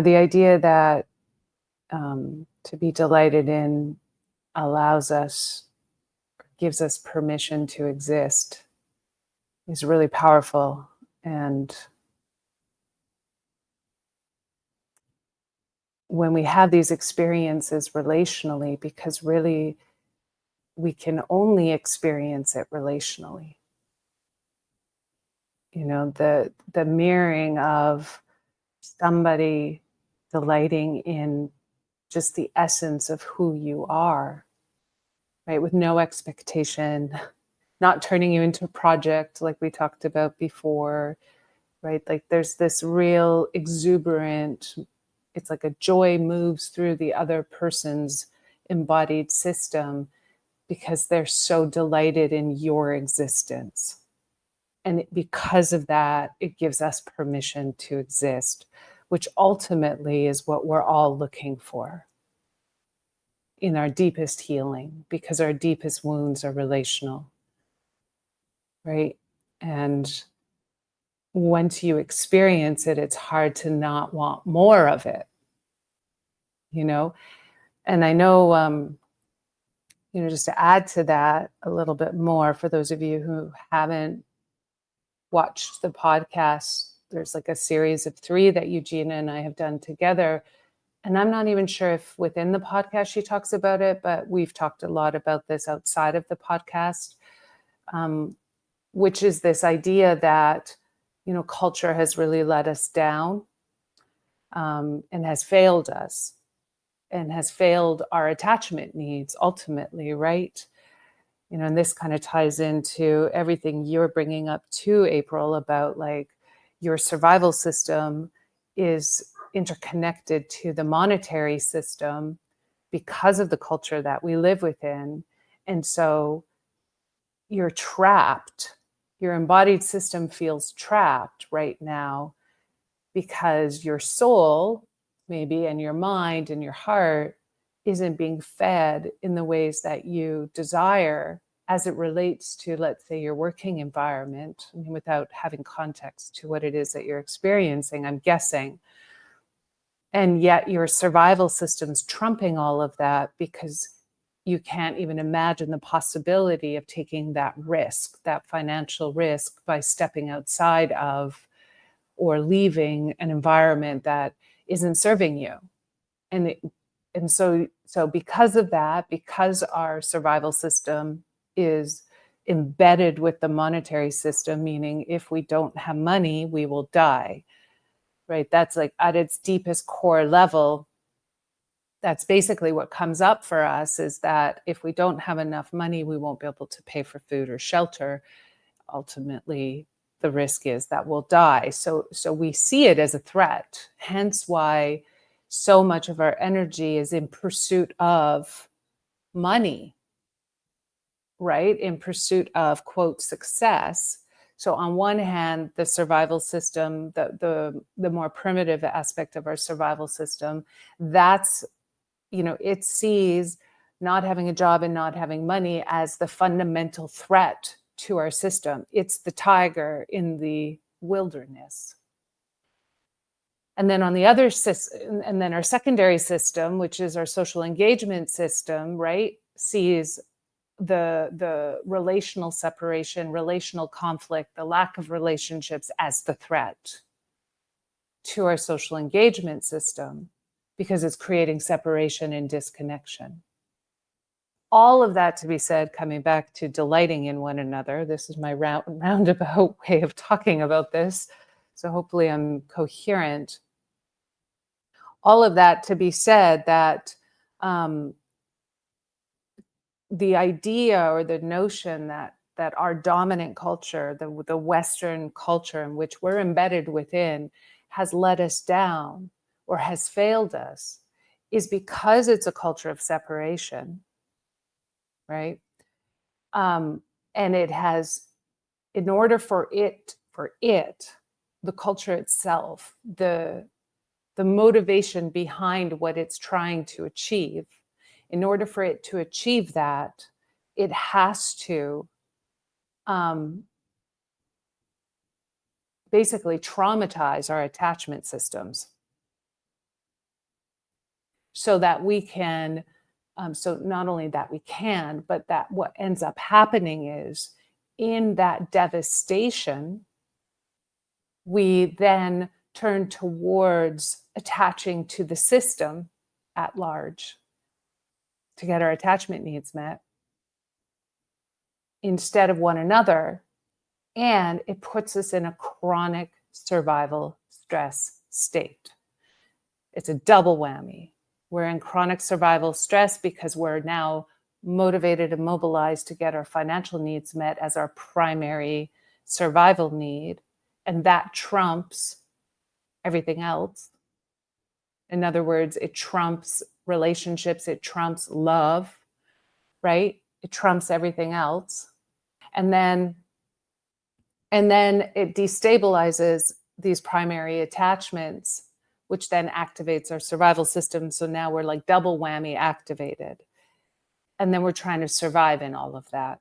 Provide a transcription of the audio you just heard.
The idea that to be delighted in allows us, gives us permission to exist is really powerful. And when we have these experiences relationally, because really we can only experience it relationally. The mirroring of somebody delighting in just the essence of who you are, right? With no expectation, not turning you into a project like we talked about before, right? Like there's this real exuberant, it's like a joy moves through the other person's embodied system because they're so delighted in your existence. And because of that, it gives us permission to exist, which ultimately is what we're all looking for in our deepest healing, because our deepest wounds are relational, right? And once you experience it, it's hard to not want more of it, you know? And I know, just to add to that a little bit more, for those of you who haven't watched the podcast, there's like a series of 3 that Eugenia and I have done together. And I'm not even sure if within the podcast she talks about it, but we've talked a lot about this outside of the podcast, which is this idea that, culture has really let us down, and has failed us and has failed our attachment needs ultimately, right? And this kind of ties into everything you're bringing up too, April, about like your survival system is interconnected to the monetary system because of the culture that we live within. And so you're trapped. Your embodied system feels trapped right now because your soul, maybe, and your mind and your heart isn't being fed in the ways that you desire as it relates to, let's say, your working environment. I mean, without having context to what it is that you're experiencing, I'm guessing. And yet your survival system's trumping all of that because you can't even imagine the possibility of taking that risk, that financial risk, by stepping outside of or leaving an environment that isn't serving you. And so because of that, because our survival system is embedded with the monetary system, meaning if we don't have money, we will die, right? That's like at its deepest core level. That's basically what comes up for us, is that if we don't have enough money, we won't be able to pay for food or shelter. Ultimately, the risk is that we'll die. So we see it as a threat, hence why so much of our energy is in pursuit of money, right? In pursuit of, quote, success. So on one hand, the survival system, the more primitive aspect of our survival system, that's, it sees not having a job and not having money as the fundamental threat to our system. It's the tiger in the wilderness. And then on the other system, and then our secondary system, which is our social engagement system, right, sees the relational separation, relational conflict, the lack of relationships as the threat to our social engagement system, because it's creating separation and disconnection. All of that to be said, coming back to delighting in one another, this is my roundabout way of talking about this, so hopefully I'm coherent. All of that to be said that the idea or the notion that our dominant culture, the Western culture in which we're embedded within, has let us down or has failed us, is because it's a culture of separation, right? And it has, in order for it, the culture itself, the motivation behind what it's trying to achieve, in order for it to achieve that, it has to basically traumatize our attachment systems. so that we can, so not only that we can, but that what ends up happening is in that devastation, we then turn towards attaching to the system at large to get our attachment needs met instead of one another. And it puts us in a chronic survival stress state. It's a double whammy. We're in chronic survival stress because we're now motivated and mobilized to get our financial needs met as our primary survival need. And that trumps everything else. In other words, it trumps relationships, it trumps love, right? It trumps everything else. And then it destabilizes these primary attachments, which then activates our survival system. So now we're like double whammy activated. And then we're trying to survive in all of that.